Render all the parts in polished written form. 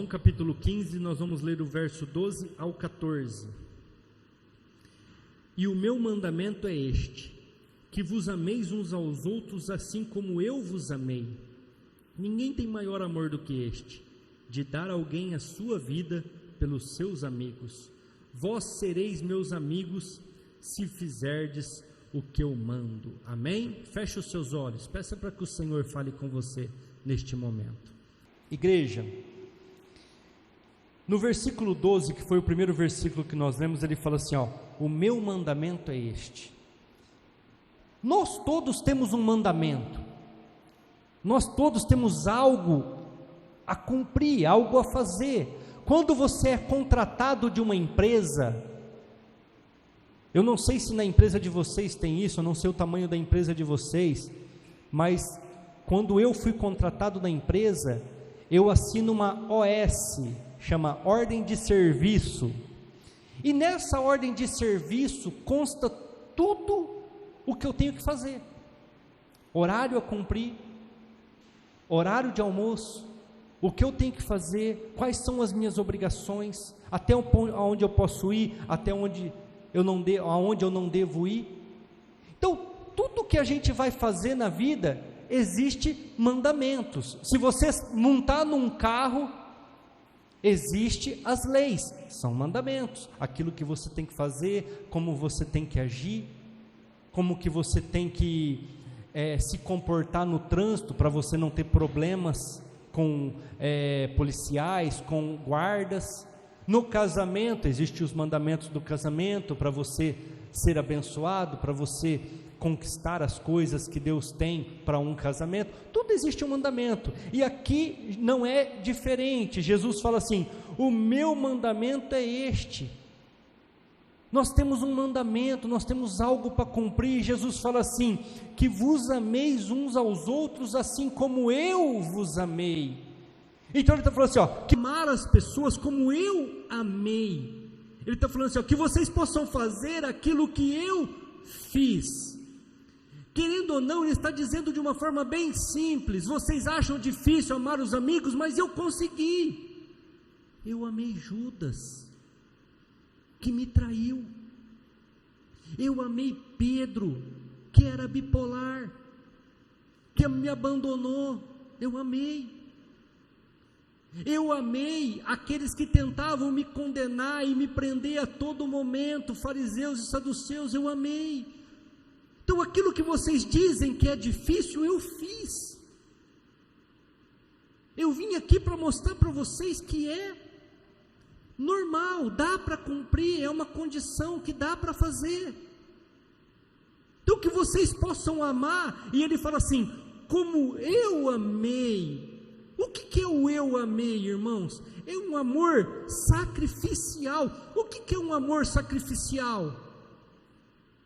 João capítulo 15, nós vamos ler o verso 12 ao 14. E o meu mandamento é este, que vos ameis uns aos outros assim como eu vos amei. Ninguém tem maior amor do que este, de dar a alguém a sua vida pelos seus amigos. Vós sereis meus amigos se fizerdes o que eu mando. Amém? Feche os seus olhos, peça para que o Senhor fale com você neste momento. Igreja, no versículo 12, que foi o primeiro versículo que nós lemos, ele fala assim, ó: o meu mandamento é este. Nós todos temos um mandamento, nós todos temos algo a cumprir, algo a fazer. Quando você é contratado de uma empresa, eu não sei se na empresa de vocês tem isso, eu não sei o tamanho da empresa de vocês, mas quando eu fui contratado na empresa, eu assino uma OS, chama Ordem de Serviço, e nessa ordem de serviço consta tudo o que eu tenho que fazer: horário a cumprir, horário de almoço, o que eu tenho que fazer, quais são as minhas obrigações, até onde eu posso ir, até onde aonde eu não devo ir. Então, tudo que a gente vai fazer na vida, existe mandamentos. Se você montar num carro, existe as leis, são mandamentos, aquilo que você tem que fazer, como você tem que agir, como que você tem que se comportar no trânsito, para você não ter problemas com policiais, com guardas. No casamento, existem os mandamentos do casamento, para você ser abençoado, para você conquistar as coisas que Deus tem para um casamento. Tudo existe um mandamento, e aqui não é diferente. Jesus fala assim: o meu mandamento é este. Nós temos um mandamento, nós temos algo para cumprir. Jesus fala assim, que vos ameis uns aos outros assim como eu vos amei. Então ele está falando assim, ó, que amar as pessoas como eu amei. Ele está falando assim, ó, que vocês possam fazer aquilo que eu fiz. Querendo ou não, ele está dizendo de uma forma bem simples: vocês acham difícil amar os amigos, mas eu consegui. Eu amei Judas, que me traiu. Eu amei Pedro, que era bipolar, que me abandonou. Eu amei. Eu amei aqueles que tentavam me condenar e me prender a todo momento, fariseus e saduceus. Eu amei. Então aquilo que vocês dizem que é difícil, eu fiz. Eu vim aqui para mostrar para vocês que é normal, dá para cumprir, é uma condição que dá para fazer. Então que vocês possam amar. E ele fala assim, como eu amei. O que é o eu amei, irmãos? É um amor sacrificial. O que é um amor sacrificial?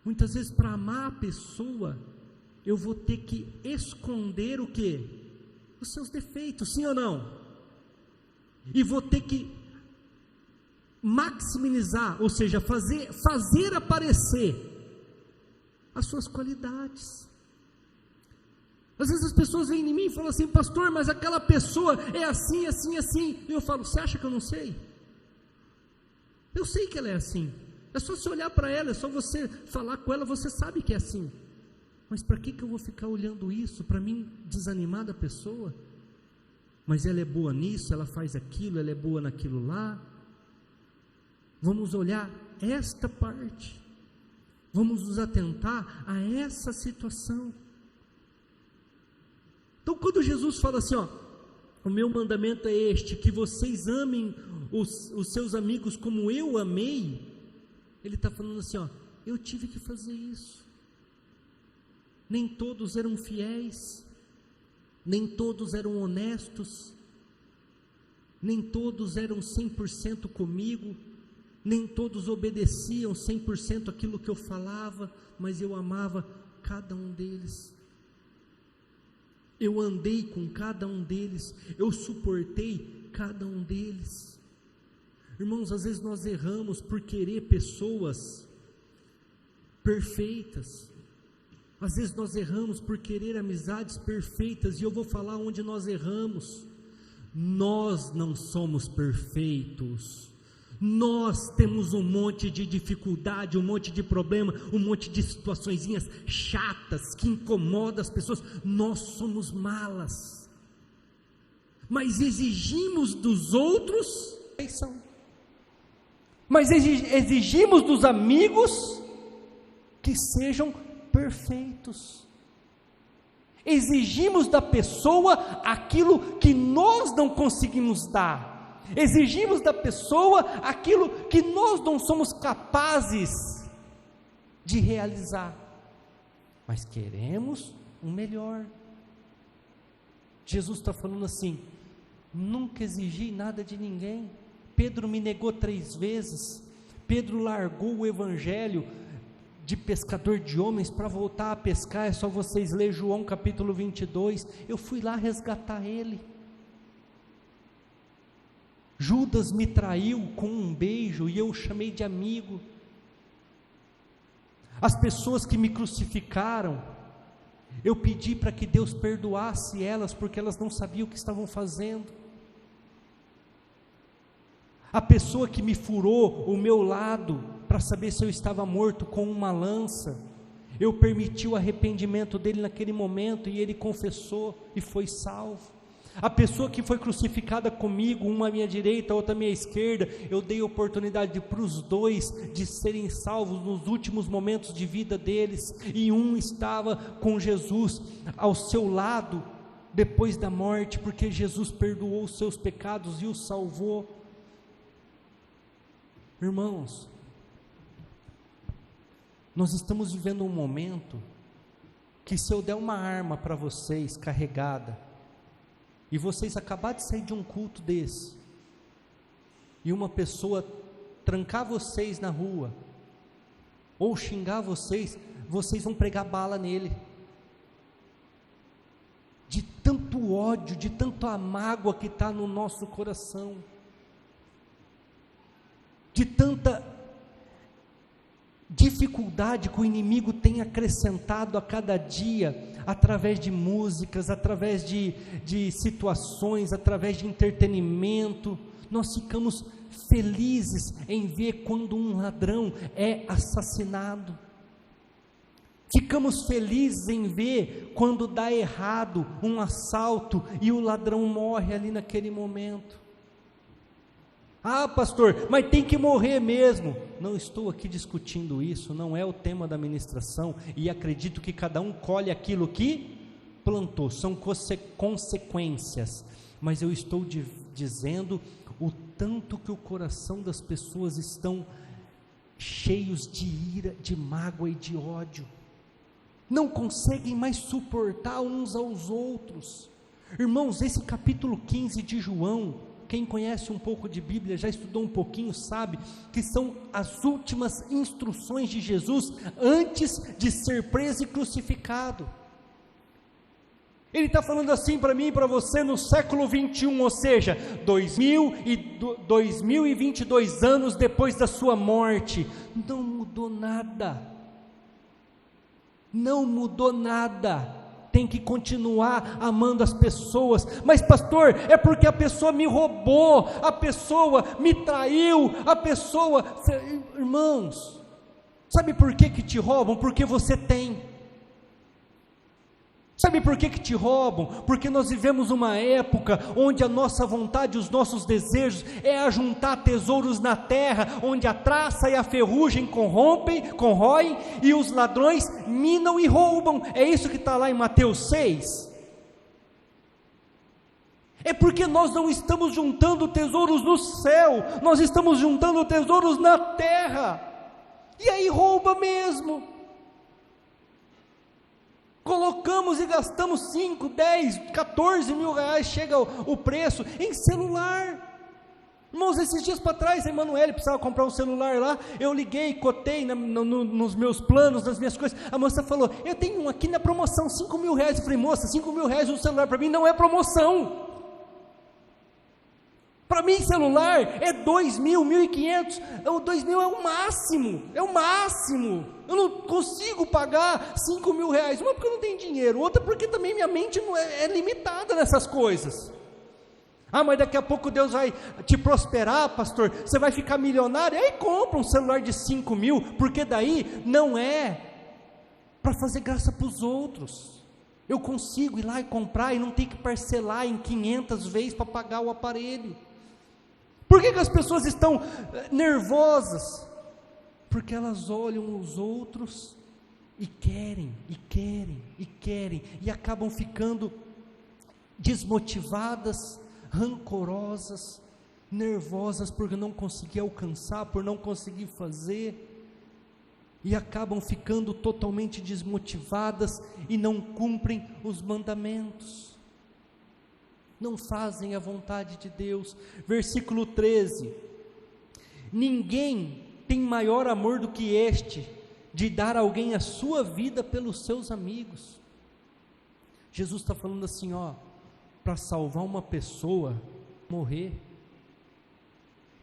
Muitas vezes, para amar a pessoa, eu vou ter que esconder o quê? Os seus defeitos, sim ou não? E vou ter que maximizar, ou seja, fazer aparecer as suas qualidades. Às vezes as pessoas vêm em mim e falam assim, pastor, mas aquela pessoa é assim, assim, assim. E eu falo, você acha que eu não sei? Eu sei que ela é assim. É só você olhar para ela, é só você falar com ela, você sabe que é assim. Mas para que eu vou ficar olhando isso? Para mim desanimar da pessoa? Mas ela é boa nisso, ela faz aquilo, ela é boa naquilo lá. Vamos olhar esta parte. Vamos nos atentar a essa situação. Então quando Jesus fala assim, ó, o meu mandamento é este, que vocês amem os seus amigos como eu amei, ele está falando assim, ó, eu tive que fazer isso. Nem todos eram fiéis, nem todos eram honestos, nem todos eram 100% comigo, nem todos obedeciam 100% aquilo que eu falava, mas eu amava cada um deles. Eu andei com cada um deles, eu suportei cada um deles. Irmãos, às vezes nós erramos por querer pessoas perfeitas. Às vezes nós erramos por querer amizades perfeitas, e eu vou falar onde nós erramos. Nós não somos perfeitos, nós temos um monte de dificuldade, um monte de problema, um monte de situaçõezinhas chatas que incomodam as pessoas. Nós somos malas, mas exigimos dos outros perfeição, mas exigimos dos amigos que sejam perfeitos. Exigimos da pessoa aquilo que nós não conseguimos dar. Exigimos da pessoa aquilo que nós não somos capazes de realizar. Mas queremos o melhor. Jesus está falando assim: nunca exigi nada de ninguém. Pedro me negou 3 vezes. Pedro largou o evangelho de pescador de homens para voltar a pescar. É só vocês lerem João capítulo 22, eu fui lá resgatar ele. Judas me traiu com um beijo e eu o chamei de amigo. As pessoas que me crucificaram, eu pedi para que Deus perdoasse elas, porque elas não sabiam o que estavam fazendo. A pessoa que me furou o meu lado, para saber se eu estava morto com uma lança, eu permiti o arrependimento dele naquele momento, e ele confessou e foi salvo. A pessoa que foi crucificada comigo, uma à minha direita, outra à minha esquerda, eu dei oportunidade para os dois de serem salvos nos últimos momentos de vida deles, e um estava com Jesus ao seu lado, depois da morte, porque Jesus perdoou os seus pecados e o salvou. Irmãos, nós estamos vivendo um momento que, se eu der uma arma para vocês carregada, e vocês acabar de sair de um culto desse, e uma pessoa trancar vocês na rua, ou xingar vocês, vocês vão pregar bala nele, de tanto ódio, de tanta mágoa que está no nosso coração, de tanta dificuldade que o inimigo tem acrescentado a cada dia, através de músicas, através de situações, através de entretenimento. Nós ficamos felizes em ver quando um ladrão é assassinado, ficamos felizes em ver quando dá errado um assalto e o ladrão morre ali naquele momento. Ah, pastor, mas tem que morrer mesmo. Não estou aqui discutindo isso, não é o tema da ministração, e acredito que cada um colhe aquilo que plantou, são consequências, mas eu estou dizendo o tanto que o coração das pessoas estão cheios de ira, de mágoa e de ódio, não conseguem mais suportar uns aos outros. Irmãos, esse capítulo 15 de João, quem conhece um pouco de Bíblia, já estudou um pouquinho, sabe que são as últimas instruções de Jesus antes de ser preso e crucificado. Ele está falando assim para mim e para você no século 21, ou seja, 2022 anos depois da sua morte. Não mudou nada, não mudou nada. Tem que continuar amando as pessoas. Mas pastor, é porque a pessoa me roubou, a pessoa me traiu, a pessoa... Irmãos, sabe por que te roubam? Porque você tem. Sabe por que te roubam? Porque nós vivemos uma época onde a nossa vontade, os nossos desejos é ajuntar tesouros na terra, onde a traça e a ferrugem corroem, e os ladrões minam e roubam. É isso que está lá em Mateus 6. É porque nós não estamos juntando tesouros no céu, nós estamos juntando tesouros na terra, e aí rouba mesmo. Colocamos e gastamos 5, 10, 14 mil reais, chega o preço, em celular. Irmãos, esses dias para trás, a Emanuele precisava comprar um celular lá, eu liguei, cotei nos meus planos, nas minhas coisas, a moça falou, eu tenho um aqui na promoção, 5 mil reais, eu falei, moça, 5 mil reais um celular para mim não é promoção. Para mim celular é 2.000, 1.500, o 2.000 é o máximo, eu não consigo pagar 5 mil reais, uma porque eu não tenho dinheiro, outra porque também minha mente não é limitada nessas coisas. Ah, mas daqui a pouco Deus vai te prosperar, pastor, você vai ficar milionário, aí compra um celular de 5 mil, porque daí não é para fazer graça para os outros. Eu consigo ir lá e comprar e não ter que parcelar em 500 vezes para pagar o aparelho. Por que as pessoas estão nervosas? Porque elas olham os outros e querem, e acabam ficando desmotivadas, rancorosas, nervosas por não conseguir alcançar, por não conseguir fazer, e acabam ficando totalmente desmotivadas e não cumprem os mandamentos, não fazem a vontade de Deus. Versículo 13: ninguém tem maior amor do que este, de dar a alguém a sua vida pelos seus amigos. Jesus está falando assim, para salvar uma pessoa, morrer,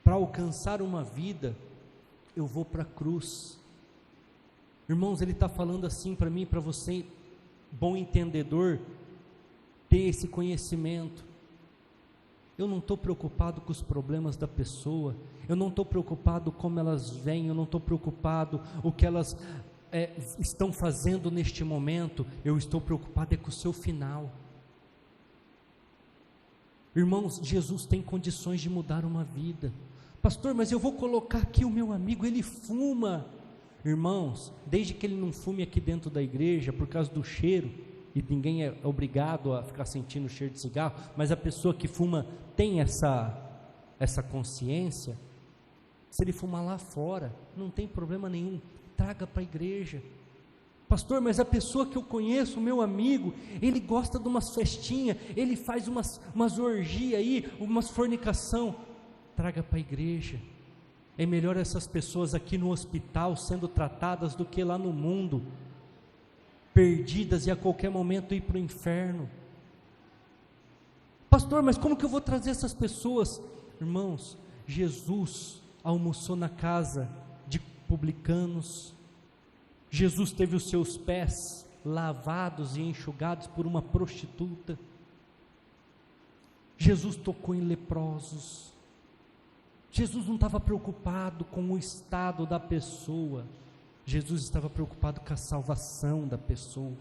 para alcançar uma vida, eu vou para a cruz. Irmãos, Ele está falando assim para mim, para você, bom entendedor, ter esse conhecimento. Eu não estou preocupado com os problemas da pessoa, eu não estou preocupado como elas vêm, eu não estou preocupado o que elas estão fazendo neste momento, eu estou preocupado com o seu final. Irmãos, Jesus tem condições de mudar uma vida. Pastor, mas eu vou colocar aqui o meu amigo, ele fuma. Irmãos, desde que ele não fume aqui dentro da igreja, por causa do cheiro, e ninguém é obrigado a ficar sentindo o cheiro de cigarro, mas a pessoa que fuma tem essa consciência. Se ele fumar lá fora, não tem problema nenhum, traga para a igreja. Pastor, mas a pessoa que eu conheço, o meu amigo, ele gosta de umas festinhas, ele faz umas orgias aí, umas fornicação, traga para a igreja. É melhor essas pessoas aqui no hospital sendo tratadas do que lá no mundo, perdidas e a qualquer momento ir para o inferno. Pastor, mas como que eu vou trazer essas pessoas? Irmãos, Jesus almoçou na casa de publicanos, Jesus teve os seus pés lavados e enxugados por uma prostituta, Jesus tocou em leprosos. Jesus não estava preocupado com o estado da pessoa, Jesus estava preocupado com a salvação da pessoa.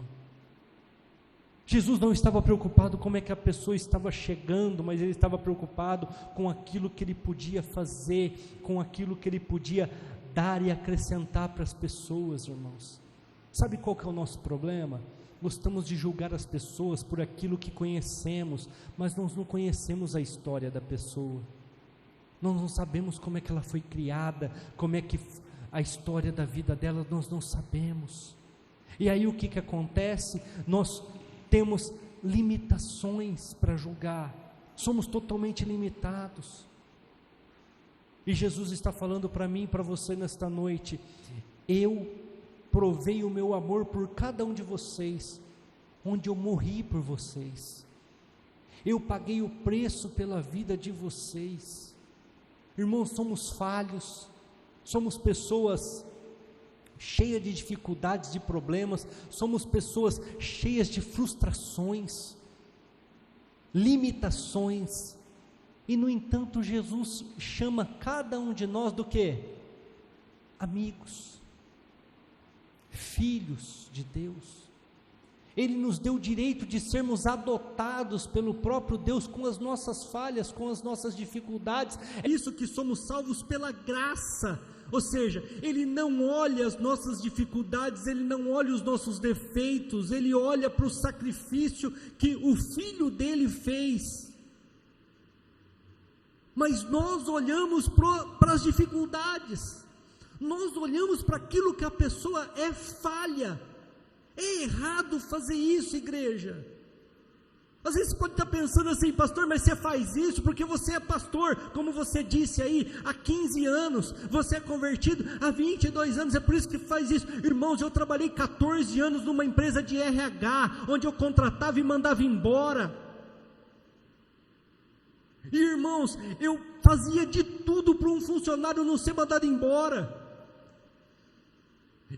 Jesus não estava preocupado como é que a pessoa estava chegando, mas ele estava preocupado com aquilo que ele podia fazer, com aquilo que ele podia dar e acrescentar para as pessoas, irmãos. Sabe qual que é o nosso problema? Gostamos de julgar as pessoas por aquilo que conhecemos, mas nós não conhecemos a história da pessoa, nós não sabemos como é que ela foi criada, como é que a história da vida dela, nós não sabemos. E aí o que acontece? Nós temos limitações para julgar, somos totalmente limitados. E Jesus está falando para mim e para você nesta noite: eu provei o meu amor por cada um de vocês, onde eu morri por vocês, eu paguei o preço pela vida de vocês. Irmãos, somos falhos, somos pessoas cheias de dificuldades, de problemas, somos pessoas cheias de frustrações, limitações, e no entanto Jesus chama cada um de nós do quê? Amigos, filhos de Deus. Ele nos deu o direito de sermos adotados pelo próprio Deus, com as nossas falhas, com as nossas dificuldades. É isso que somos salvos pela graça. Ou seja, Ele não olha as nossas dificuldades, Ele não olha os nossos defeitos, Ele olha para o sacrifício que o Filho dele fez. Mas nós olhamos para as dificuldades, nós olhamos para aquilo que a pessoa é falha. É errado fazer isso, igreja. Às vezes você pode estar pensando assim: pastor, mas você faz isso porque você é pastor, como você disse aí, há 15 anos, você é convertido há 22 anos, é por isso que faz isso. Irmãos, eu trabalhei 14 anos numa empresa de RH, onde eu contratava e mandava embora. E irmãos, eu fazia de tudo para um funcionário não ser mandado embora.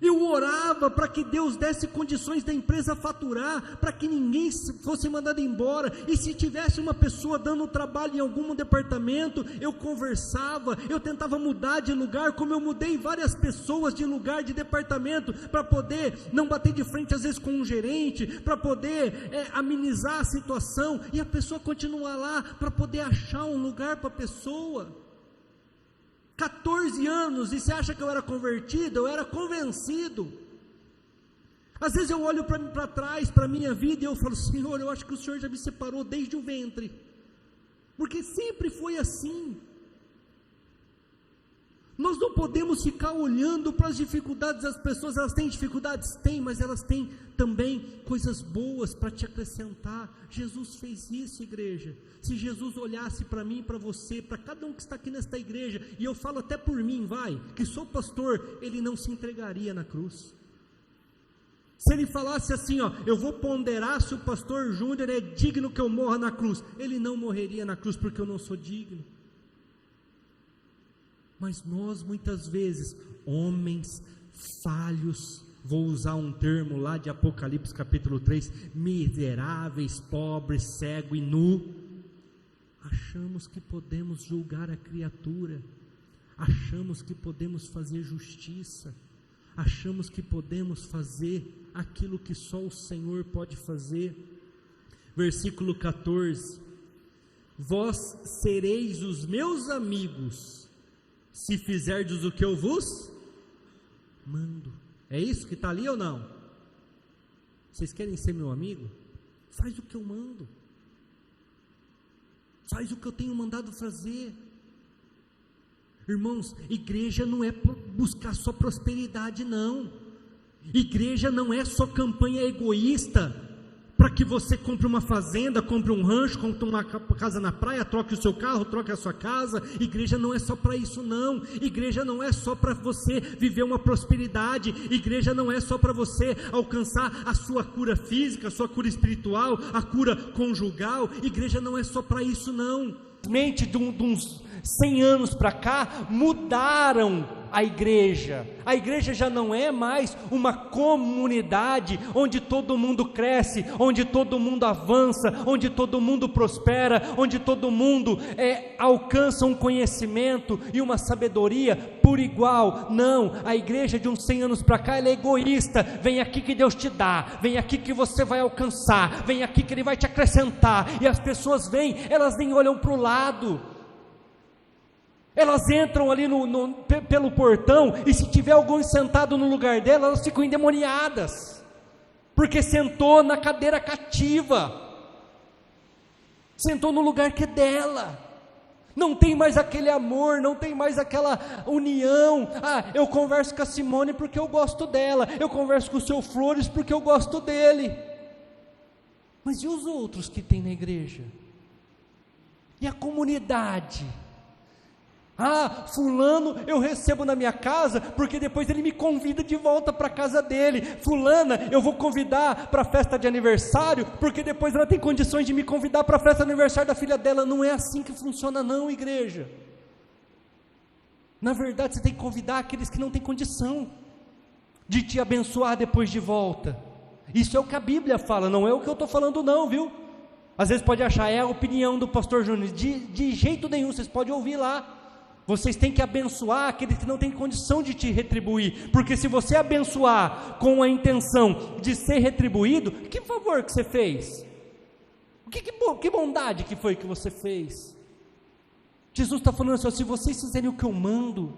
Eu orava para que Deus desse condições da empresa faturar, para que ninguém fosse mandado embora, e se tivesse uma pessoa dando trabalho em algum departamento, eu conversava, eu tentava mudar de lugar, como eu mudei várias pessoas de lugar, de departamento, para poder não bater de frente às vezes com um gerente, para poder amenizar a situação, e a pessoa continuar lá, para poder achar um lugar para a pessoa. 14 anos, e você acha que eu era convertido? Eu era convencido. Às vezes eu olho para trás, para a minha vida, e eu falo: Senhor, eu acho que o Senhor já me separou desde o ventre, porque sempre foi assim. Nós não podemos ficar olhando para as dificuldades das pessoas. Elas têm dificuldades? Têm, mas elas têm também coisas boas para te acrescentar. Jesus fez isso, igreja. Se Jesus olhasse para mim, para você, para cada um que está aqui nesta igreja, e eu falo até por mim, que sou pastor, ele não se entregaria na cruz. Se ele falasse assim, eu vou ponderar se o pastor Júnior é digno que eu morra na cruz, ele não morreria na cruz, porque eu não sou digno. Mas nós muitas vezes, homens falhos, vou usar um termo lá de Apocalipse capítulo 3, miseráveis, pobres, cego e nu, achamos que podemos julgar a criatura, achamos que podemos fazer justiça, achamos que podemos fazer aquilo que só o Senhor pode fazer. Versículo 14: vós sereis os meus amigos, se fizerdes o que eu vos mando. É isso que está ali ou não? Vocês querem ser meu amigo? Faz o que eu mando, faz o que eu tenho mandado fazer. Irmãos, igreja não é buscar só prosperidade, não. Igreja não é só campanha egoísta, para que você compre uma fazenda, compre um rancho, compre uma casa na praia, troque o seu carro, troque a sua casa. Igreja não é só para isso, não. Igreja não é só para você viver uma prosperidade. Igreja não é só para você alcançar a sua cura física, a sua cura espiritual, a cura conjugal. Igreja não é só para isso, não. Mente de uns 100 anos para cá, mudaram a igreja já não é mais uma comunidade onde todo mundo cresce, onde todo mundo avança, onde todo mundo prospera, onde todo mundo alcança um conhecimento e uma sabedoria por igual. Não, a igreja de uns 100 anos para cá, ela é egoísta. Vem aqui que Deus te dá, vem aqui que você vai alcançar, vem aqui que Ele vai te acrescentar, e as pessoas vêm, elas nem olham para o lado. Elas entram ali pelo portão, e se tiver alguém sentado no lugar dela, elas ficam endemoniadas, porque sentou na cadeira cativa, sentou no lugar que é dela, não tem mais aquele amor, não tem mais aquela união. Eu converso com a Simone porque eu gosto dela, eu converso com o seu Flores porque eu gosto dele, mas e os outros que tem na igreja? E a comunidade? Fulano eu recebo na minha casa, porque depois ele me convida de volta para a casa dele. Fulana eu vou convidar para a festa de aniversário, porque depois ela tem condições de me convidar para a festa de aniversário da filha dela. Não é assim que funciona, não, igreja. Na verdade, você tem que convidar aqueles que não têm condição de te abençoar depois de volta. Isso é o que a Bíblia fala, não é o que eu estou falando, não, viu? Às vezes pode achar, é a opinião do pastor Júnior. De jeito nenhum, vocês podem ouvir lá. Vocês têm que abençoar aqueles que não têm condição de te retribuir, porque se você abençoar com a intenção de ser retribuído, que favor que você fez? Que bondade que foi que você fez? Jesus está falando assim: se vocês fizerem o que eu mando,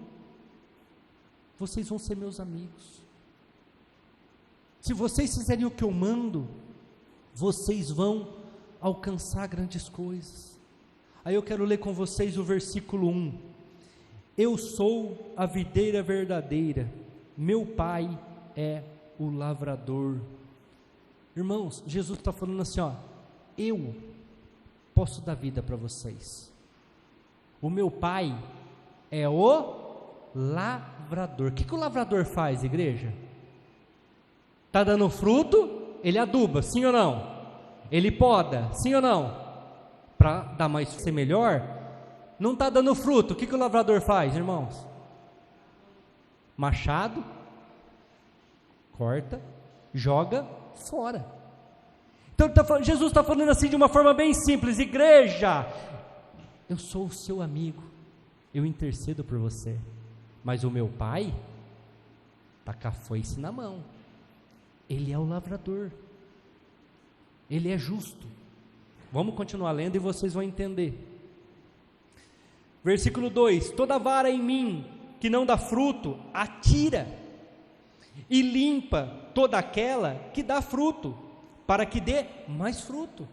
vocês vão ser meus amigos. Se vocês fizerem o que eu mando, vocês vão alcançar grandes coisas. Aí eu quero ler com vocês o versículo 1. Eu sou a videira verdadeira, meu pai é o lavrador. Irmãos, Jesus está falando assim, eu posso dar vida para vocês. O meu pai é o lavrador. O que o lavrador faz, igreja? Está dando fruto, ele aduba, sim ou não? Ele poda, sim ou não? Para dar mais, ser melhor. Não está dando fruto, o que o lavrador faz, irmãos? Machado, corta, joga fora. Então Jesus está falando assim de uma forma bem simples: igreja, eu sou o seu amigo, eu intercedo por você, mas o meu pai está com a foice na mão, ele é o lavrador, ele é justo. Vamos continuar lendo e vocês vão entender. Versículo 2: toda vara em mim que não dá fruto, atira, e limpa toda aquela que dá fruto, para que dê mais fruto.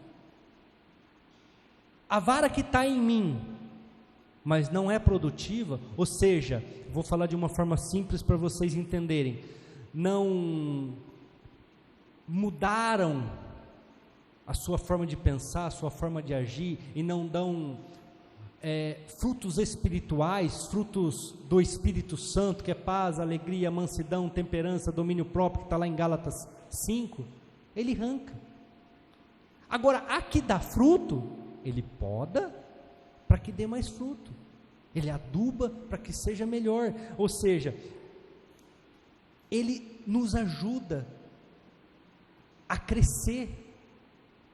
A vara que está em mim, mas não é produtiva, ou seja, vou falar de uma forma simples para vocês entenderem, não mudaram a sua forma de pensar, a sua forma de agir, e não dão frutos espirituais, frutos do Espírito Santo, que é paz, alegria, mansidão, temperança, domínio próprio, que está lá em Gálatas 5, ele arranca. Agora, a que dá fruto, ele poda para que dê mais fruto, ele aduba para que seja melhor, ou seja, ele nos ajuda a crescer,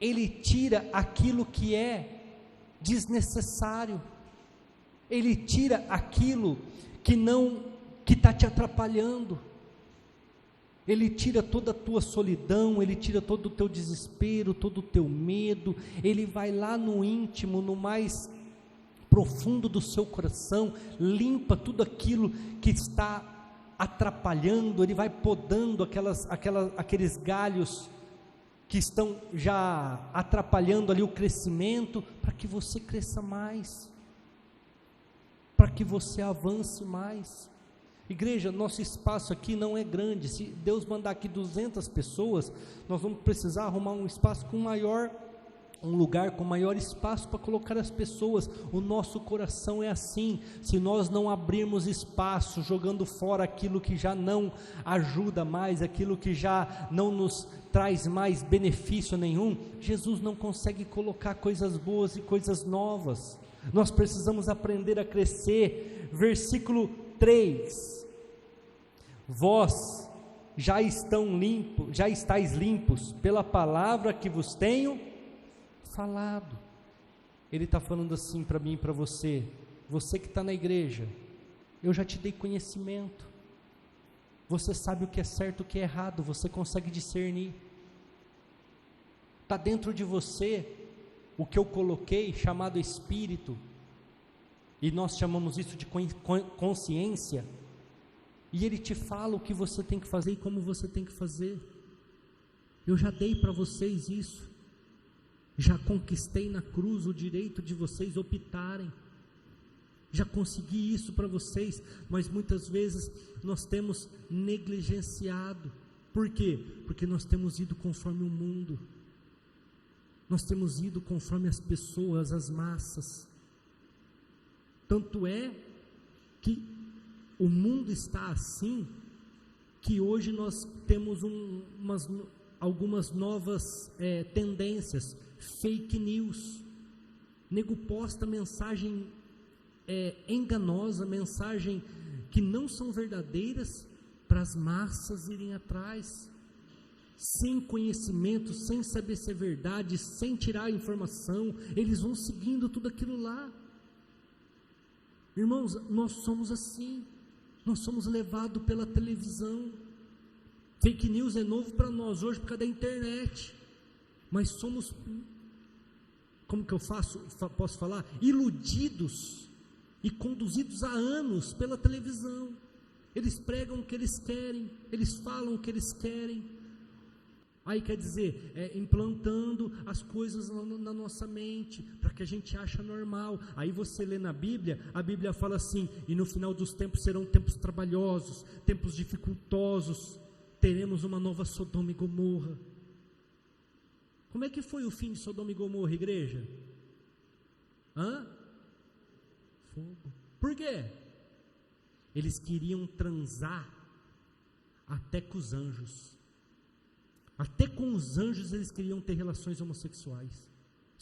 ele tira aquilo que é desnecessário, ele tira aquilo que está te atrapalhando, ele tira toda a tua solidão, ele tira todo o teu desespero, todo o teu medo, ele vai lá no íntimo, no mais profundo do seu coração, limpa tudo aquilo que está atrapalhando, ele vai podando aqueles galhos que estão já atrapalhando ali o crescimento, para que você cresça mais, para que você avance mais. Igreja, nosso espaço aqui não é grande, se Deus mandar aqui 200 pessoas, nós vamos precisar arrumar um espaço um lugar com maior espaço para colocar as pessoas. O nosso coração é assim, se nós não abrirmos espaço, jogando fora aquilo que já não ajuda mais, aquilo que já não nos traz mais benefício nenhum, Jesus não consegue colocar coisas boas e coisas novas. Nós precisamos aprender a crescer. Versículo 3: vós já estáis limpos pela palavra que vos tenho falado. Ele está falando assim para mim e para você que está na igreja, eu já te dei conhecimento, você sabe o que é certo e o que é errado, você consegue discernir, está dentro de você o que eu coloquei, chamado Espírito, e nós chamamos isso de consciência, e ele te fala o que você tem que fazer e como você tem que fazer. Eu já dei para vocês isso, já conquistei na cruz o direito de vocês optarem, já consegui isso para vocês, mas muitas vezes nós temos negligenciado. Por quê? Porque nós temos ido conforme o mundo, nós temos ido conforme as pessoas, as massas. Tanto é que o mundo está assim, que hoje nós temos algumas novas tendências, fake news, nego posta mensagem enganosa, mensagem que não são verdadeiras, para as massas irem atrás, sem conhecimento, sem saber se é verdade, sem tirar a informação, eles vão seguindo tudo aquilo lá. Irmãos, nós somos assim, nós somos levados pela televisão. Fake news é novo para nós hoje por causa da internet, mas somos, como que eu posso falar? Iludidos e conduzidos há anos pela televisão. Eles pregam o que eles querem, eles falam o que eles querem. Aí quer dizer, implantando as coisas na nossa mente, para que a gente ache normal. Aí você lê na Bíblia, a Bíblia fala assim: e no final dos tempos serão tempos trabalhosos, tempos dificultosos, teremos uma nova Sodoma e Gomorra. Como é que foi o fim de Sodoma e Gomorra, igreja? Fogo. Por quê? Eles queriam transar até com os anjos. Até com os anjos eles queriam ter relações homossexuais.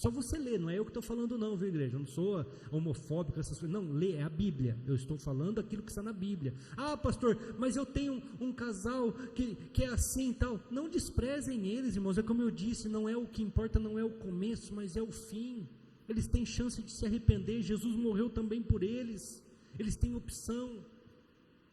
Só você lê, não é eu que estou falando não, viu, igreja? Eu não sou homofóbico, essas coisas. Não, lê, é a Bíblia. Eu estou falando aquilo que está na Bíblia. Ah, pastor, mas eu tenho um casal que é assim e tal. Não desprezem eles, irmãos. É como eu disse, não é o que importa, não é o começo, mas é o fim. Eles têm chance de se arrepender. Jesus morreu também por eles. Eles têm opção.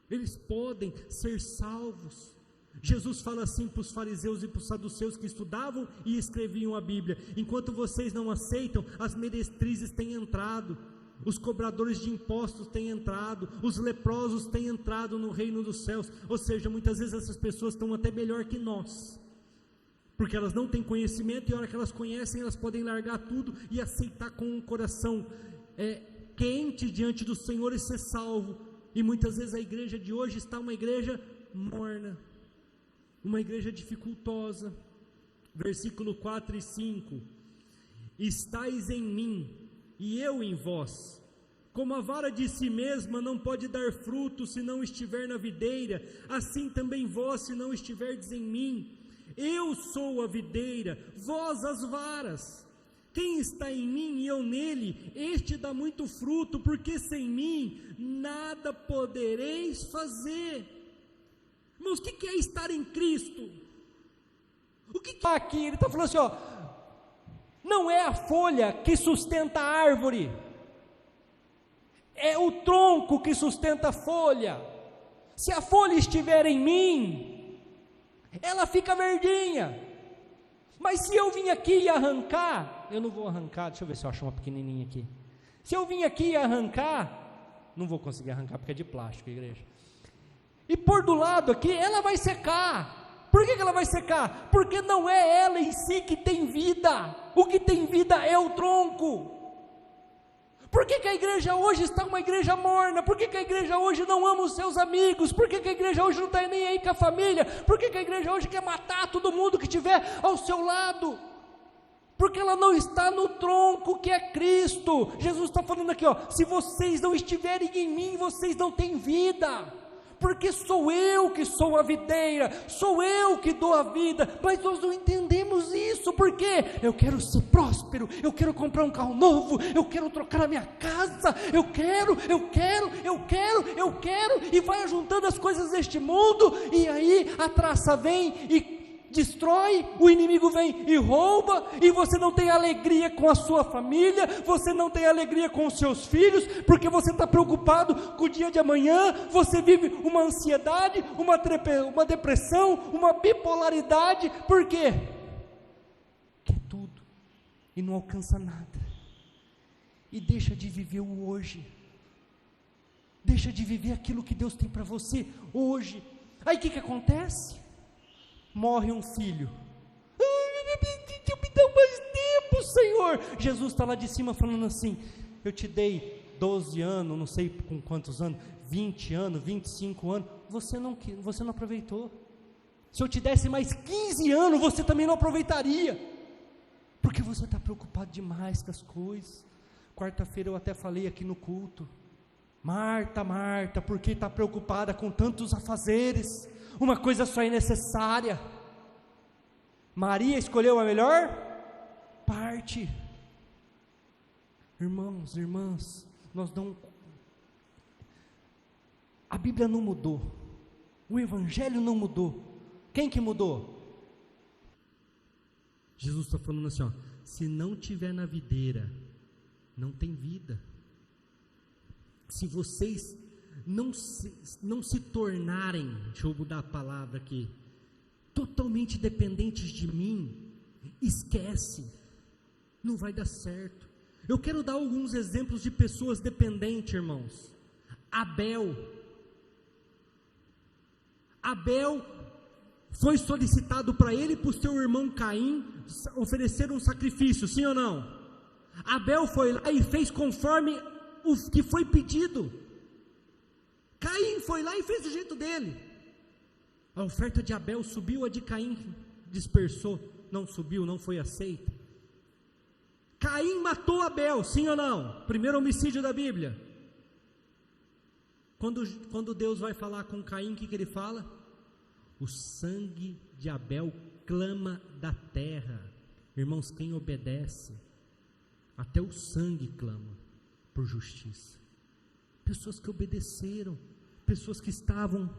Eles podem ser salvos. Jesus fala assim para os fariseus e para os saduceus que estudavam e escreviam a Bíblia: enquanto vocês não aceitam, as meretrizes têm entrado, os cobradores de impostos têm entrado, os leprosos têm entrado no reino dos céus. Ou seja, muitas vezes essas pessoas estão até melhor que nós, porque elas não têm conhecimento, e a hora que elas conhecem, elas podem largar tudo e aceitar com um coração quente diante do Senhor e ser salvo. E muitas vezes a igreja de hoje está uma igreja morna, uma igreja dificultosa. Versículo 4 e 5: estais em mim e eu em vós, como a vara de si mesma não pode dar fruto se não estiver na videira, assim também vós, se não estiverdes em mim. Eu sou a videira, vós as varas. Quem está em mim e eu nele, este dá muito fruto, porque sem mim nada podereis fazer. Irmãos, o que é estar em Cristo? O que está aqui? Ele está falando assim, ó, não é a folha que sustenta a árvore, é o tronco que sustenta a folha. Se a folha estiver em mim, ela fica verdinha. Mas se eu vim aqui e arrancar, eu não vou arrancar, deixa eu ver se eu acho uma pequenininha aqui. Se eu vim aqui e arrancar, não vou conseguir arrancar porque é de plástico, igreja. E pôr do lado aqui, ela vai secar. Por que ela vai secar? Porque não é ela em si que tem vida. O que tem vida é o tronco. Por que a igreja hoje está uma igreja morna? Por que a igreja hoje não ama os seus amigos? Por que a igreja hoje não está nem aí com a família? Por que a igreja hoje quer matar todo mundo que estiver ao seu lado? Porque ela não está no tronco que é Cristo. Jesus está falando aqui, ó, se vocês não estiverem em mim, vocês não têm vida. Porque sou eu que sou a videira, sou eu que dou a vida, mas nós não entendemos isso. Porque eu quero ser próspero, eu quero comprar um carro novo, eu quero trocar a minha casa, eu quero, e vai juntando as coisas deste mundo, e aí a traça vem e destrói, o inimigo vem e rouba, e você não tem alegria com a sua família, você não tem alegria com os seus filhos, porque você está preocupado com o dia de amanhã, você vive uma ansiedade, uma depressão, uma bipolaridade. Por quê? Quer tudo e não alcança nada, e deixa de viver o hoje, deixa de viver aquilo que Deus tem para você hoje. Aí o que acontece? Morre um filho, me dá mais tempo, Senhor. Jesus está lá de cima falando assim, eu te dei 12 anos, não sei com quantos anos, 20 anos, 25 anos, você não aproveitou. Se eu te desse mais 15 anos, você também não aproveitaria, porque você está preocupado demais com as coisas. Quarta-feira eu até falei aqui no culto, Marta, Marta, por que está preocupada com tantos afazeres? Uma coisa só é necessária. Maria escolheu a melhor parte. Irmãos, irmãs, a Bíblia não mudou, o Evangelho não mudou. Quem que mudou? Jesus está falando assim, ó, se não tiver na videira, não tem vida. Se vocês não se tornarem, deixa eu mudar a palavra aqui, totalmente dependentes de mim, esquece, não vai dar certo. Eu quero dar alguns exemplos de pessoas dependentes, irmãos. Abel foi solicitado para ele e para o seu irmão Caim oferecer um sacrifício, sim ou não? Abel foi lá e fez conforme o que foi pedido. Caim foi lá e fez do jeito dele. A oferta de Abel subiu, a de Caim dispersou, não subiu, não foi aceita. Caim matou Abel, sim ou não? Primeiro homicídio da Bíblia. Quando Deus vai falar com Caim, o que ele fala? O sangue de Abel clama da terra. Irmãos, quem obedece Até o sangue clama por justiça. Pessoas que obedeceram, pessoas que estavam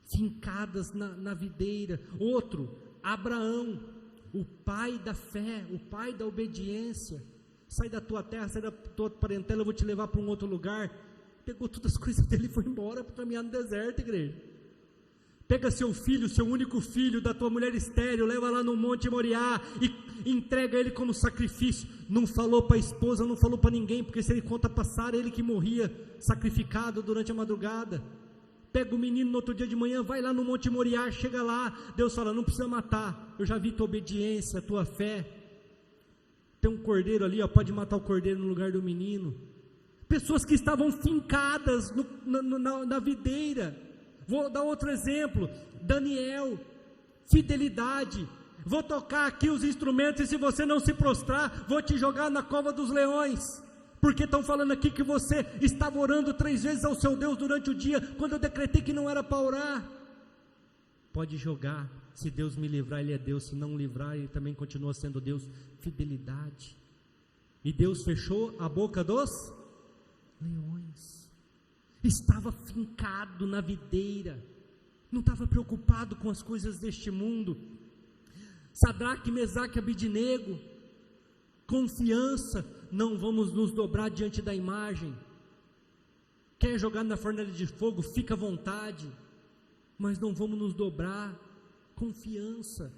fincadas na videira. Outro, Abraão, o pai da fé, o pai da obediência. Sai da tua terra, sai da tua parentela, eu vou te levar para um outro lugar. Pegou todas as coisas dele e foi embora para caminhar no deserto, igreja. Pega seu filho, seu único filho, da tua mulher estéril, leva lá no Monte Moriá e entrega ele como sacrifício. Não falou para a esposa, não falou para ninguém, porque se ele conta para Sara, ele que morria sacrificado durante a madrugada. Pega o menino no outro dia de manhã, vai lá no Monte Moriá, chega lá, Deus fala, não precisa matar, eu já vi tua obediência, tua fé. Tem um cordeiro ali, ó, pode matar o cordeiro no lugar do menino. Pessoas que estavam fincadas na videira. Vou dar outro exemplo, Daniel, fidelidade. Vou tocar aqui os instrumentos e se você não se prostrar, vou te jogar na cova dos leões. Porque estão falando aqui que você estava orando 3 vezes ao seu Deus durante o dia, quando eu decretei que não era para orar. Pode jogar, se Deus me livrar, Ele é Deus, se não livrar, Ele também continua sendo Deus. Fidelidade. E Deus fechou a boca dos leões. Estava fincado na videira, não estava preocupado com as coisas deste mundo. Sadraque, Mesaque e Abidnego, confiança, não vamos nos dobrar diante da imagem. Quer jogar na fornalha de fogo, fica à vontade, mas não vamos nos dobrar. Confiança.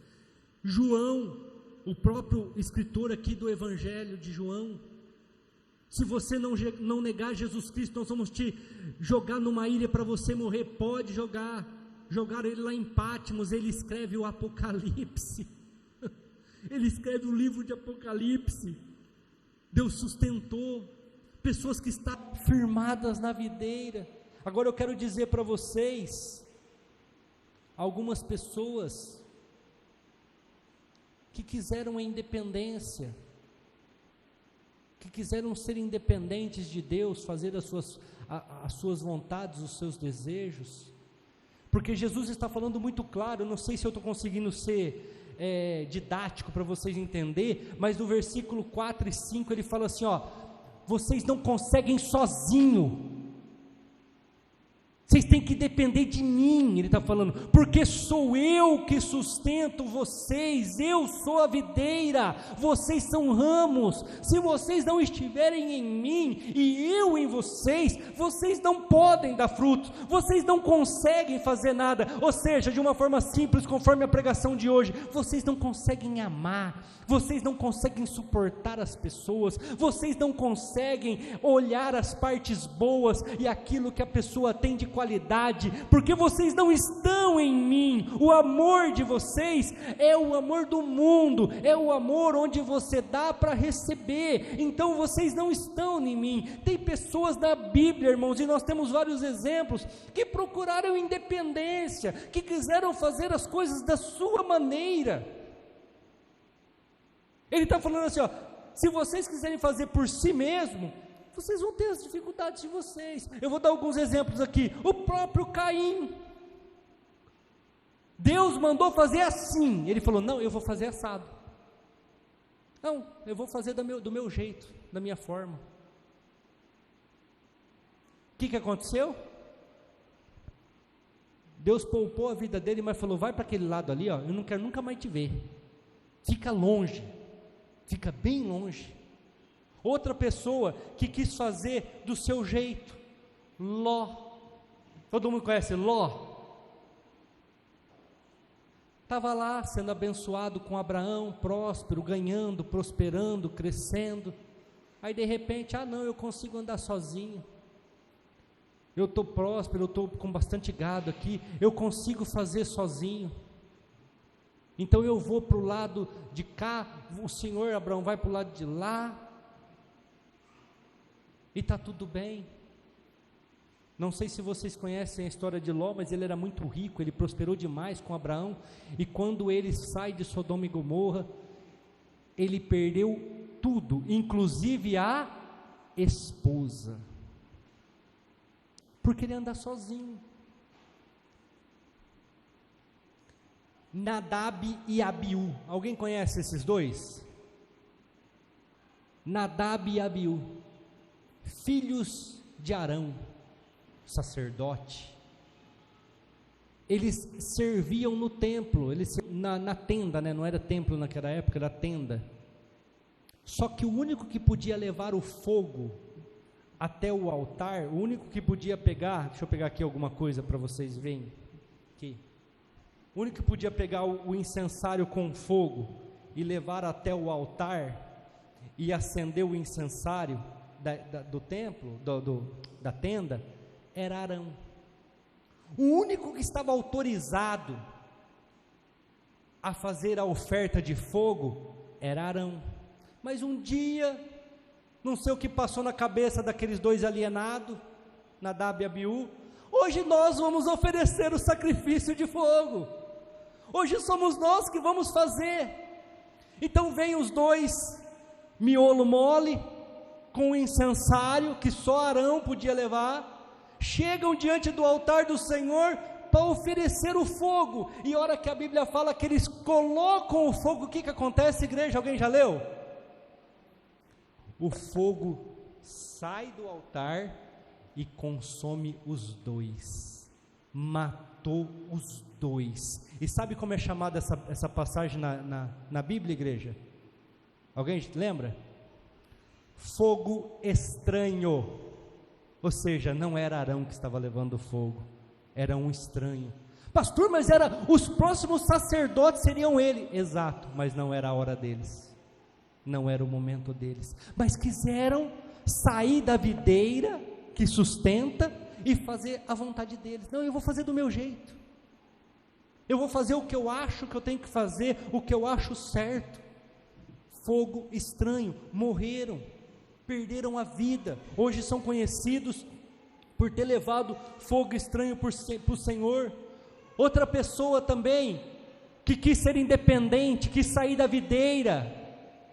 João, o próprio escritor aqui do Evangelho de João, se você não negar Jesus Cristo, nós vamos te jogar numa ilha para você morrer. Pode jogar. Jogaram ele lá em Patmos, ele escreve o Apocalipse. Ele escreve o livro de Apocalipse. Deus sustentou pessoas que estavam firmadas na videira. Agora eu quero dizer para vocês, algumas pessoas que quiseram a independência, que quiseram ser independentes de Deus, fazer as suas vontades, os seus desejos, porque Jesus está falando muito claro. Eu não sei se eu estou conseguindo ser didático para vocês entenderem, mas no versículo 4 e 5 ele fala assim, ó, vocês não conseguem sozinho, vocês têm que depender de mim. Ele está falando, porque sou eu que sustento vocês, eu sou a videira, vocês são ramos. Se vocês não estiverem em mim e eu em vocês, vocês não podem dar frutos, vocês não conseguem fazer nada. Ou seja, de uma forma simples, conforme a pregação de hoje, vocês não conseguem amar, vocês não conseguem suportar as pessoas, vocês não conseguem olhar as partes boas e aquilo que a pessoa tem de qualidade, porque vocês não estão em mim. O amor de vocês é o amor do mundo, é o amor onde você dá para receber. Então vocês não estão em mim. Tem pessoas na Bíblia, irmãos, e nós temos vários exemplos, que procuraram independência, que quiseram fazer as coisas da sua maneira. Ele está falando assim, ó, se vocês quiserem fazer por si mesmo, vocês vão ter as dificuldades de vocês. Eu vou dar alguns exemplos aqui. O próprio Caim, Deus mandou fazer assim, ele falou, não, eu vou fazer assado. Não, eu vou fazer do meu jeito, da minha forma. O que aconteceu? Deus poupou a vida dele, mas falou, vai para aquele lado ali, ó, eu não quero nunca mais te ver, fica longe, fica bem longe. Outra pessoa que quis fazer do seu jeito, Ló. Todo mundo conhece Ló? Estava lá sendo abençoado com Abraão, próspero, ganhando, prosperando, crescendo. Aí de repente, não, eu consigo andar sozinho, eu estou próspero, eu estou com bastante gado aqui, eu consigo fazer sozinho, então eu vou para o lado de cá, o senhor Abraão vai para o lado de lá, e está tudo bem. Não sei se vocês conhecem a história de Ló, mas ele era muito rico, ele prosperou demais com Abraão, e quando ele sai de Sodoma e Gomorra, ele perdeu tudo, inclusive a esposa, porque ele anda sozinho. Nadab e Abiú, alguém conhece esses dois? Nadab e Abiú, filhos de Arão, sacerdote. Eles serviam no templo, na tenda, né? Não era templo naquela época, era tenda. Só que o único que podia levar o fogo até o altar, o único que podia pegar, deixa eu pegar aqui alguma coisa para vocês verem, aqui. O único que podia pegar o incensário com fogo e levar até o altar e acender o incensário do templo, da tenda, era Arão. O único que estava autorizado a fazer a oferta de fogo era Arão. Mas um dia, não sei o que passou na cabeça daqueles dois alienados, Nadab e Abiú, hoje nós vamos oferecer o sacrifício de fogo, hoje somos nós que vamos fazer. Então vem os dois, miolo mole, com o incensário, que só Arão podia levar, chegam diante do altar do Senhor, para oferecer o fogo, e a hora que a Bíblia fala que eles colocam o fogo, o que acontece, igreja? Alguém já leu? O fogo sai do altar e consome os dois, matou os dois. E sabe como é chamada essa passagem na Bíblia, igreja? Alguém lembra? Fogo estranho, ou seja, não era Arão que estava levando o fogo, era um estranho. Pastor, mas os próximos sacerdotes seriam ele. Exato, mas não era a hora deles, não era o momento deles, mas quiseram sair da videira que sustenta e fazer a vontade deles. Não, eu vou fazer do meu jeito, eu vou fazer o que eu acho que eu tenho que fazer, o que eu acho certo. Fogo estranho, morreram, perderam a vida, hoje são conhecidos por ter levado fogo estranho para o Senhor. Outra pessoa também, que quis ser independente, quis sair da videira,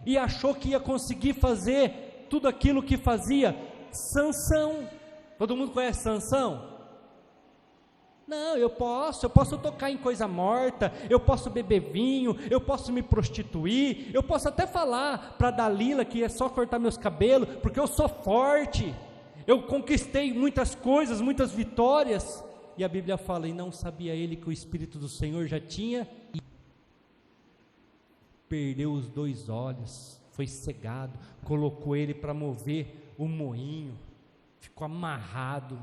e achou que ia conseguir fazer tudo aquilo que fazia, Sansão. Todo mundo conhece Sansão? Não, eu posso tocar em coisa morta, eu posso beber vinho, eu posso me prostituir, eu posso até falar para Dalila que é só cortar meus cabelos, porque eu sou forte, eu conquistei muitas coisas, muitas vitórias. E a Bíblia fala, e não sabia ele que o Espírito do Senhor já tinha, e perdeu os dois olhos, foi cegado, colocou ele para mover o moinho, ficou amarrado,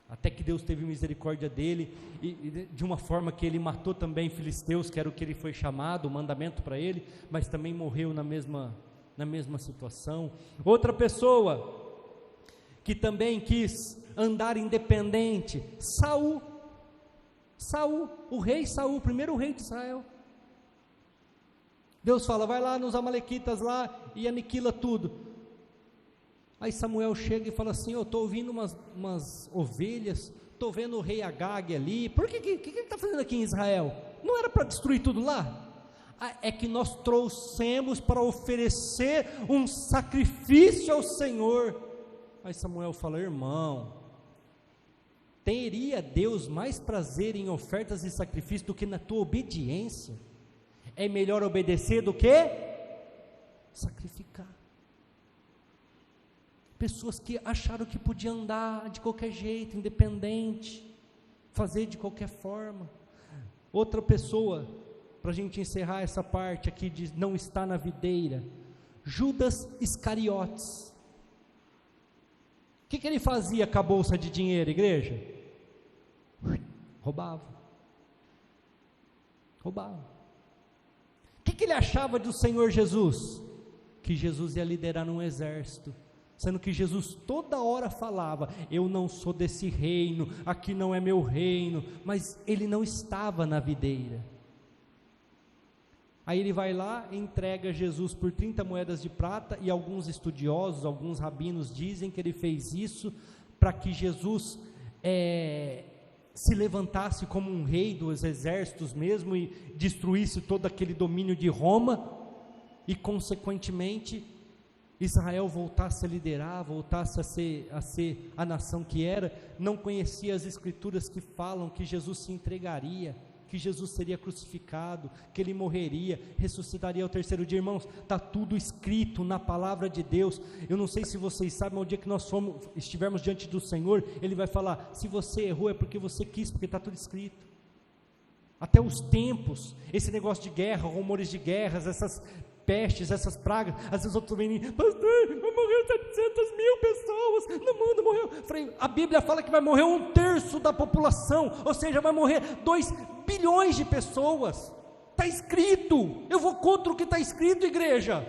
até que Deus teve misericórdia dele, e de uma forma que ele matou também filisteus, que era o que ele foi chamado, o mandamento para ele, mas também morreu na mesma situação. Outra pessoa, que também quis andar independente, Saul, o rei Saul, o primeiro rei de Israel. Deus fala, vai lá nos amalequitas lá, e aniquila tudo. Aí Samuel chega e fala assim, eu estou ouvindo umas ovelhas, estou vendo o rei Agag ali, por que ele está fazendo aqui em Israel? Não era para destruir tudo lá? É que nós trouxemos para oferecer um sacrifício ao Senhor. Aí Samuel fala, irmão, teria Deus mais prazer em ofertas e sacrifícios do que na tua obediência? É melhor obedecer do que sacrificar. Pessoas que acharam que podia andar de qualquer jeito, independente, fazer de qualquer forma. Outra pessoa, para a gente encerrar essa parte aqui de não estar na videira, Judas Iscariotes. O que ele fazia com a bolsa de dinheiro, igreja? Roubava. O que ele achava do Senhor Jesus? Que Jesus ia liderar um exército, sendo que Jesus toda hora falava, eu não sou desse reino, aqui não é meu reino, mas ele não estava na videira. Aí ele vai lá e entrega Jesus por 30 moedas de prata, e alguns estudiosos, alguns rabinos dizem que ele fez isso para que Jesus se levantasse como um rei dos exércitos mesmo, e destruísse todo aquele domínio de Roma, e consequentemente Israel voltasse a liderar, voltasse a ser a nação que era. Não conhecia as escrituras que falam que Jesus se entregaria que Jesus seria crucificado, que Ele morreria, ressuscitaria ao terceiro dia. Irmãos, está tudo escrito na palavra de Deus. Eu não sei se vocês sabem, mas o dia que nós estivermos diante do Senhor, Ele vai falar, se você errou é porque você quis, porque está tudo escrito. Até os tempos, esse negócio de guerra, rumores de guerras, essas pestes, essas pragas, às vezes eu estou vendo, pastor, vai morrer 700 mil pessoas no mundo, morreu. Falei, a Bíblia fala que vai morrer 1/3 da população, ou seja, vai morrer 2 bilhões de pessoas, está escrito. Eu vou contra o que está escrito, igreja.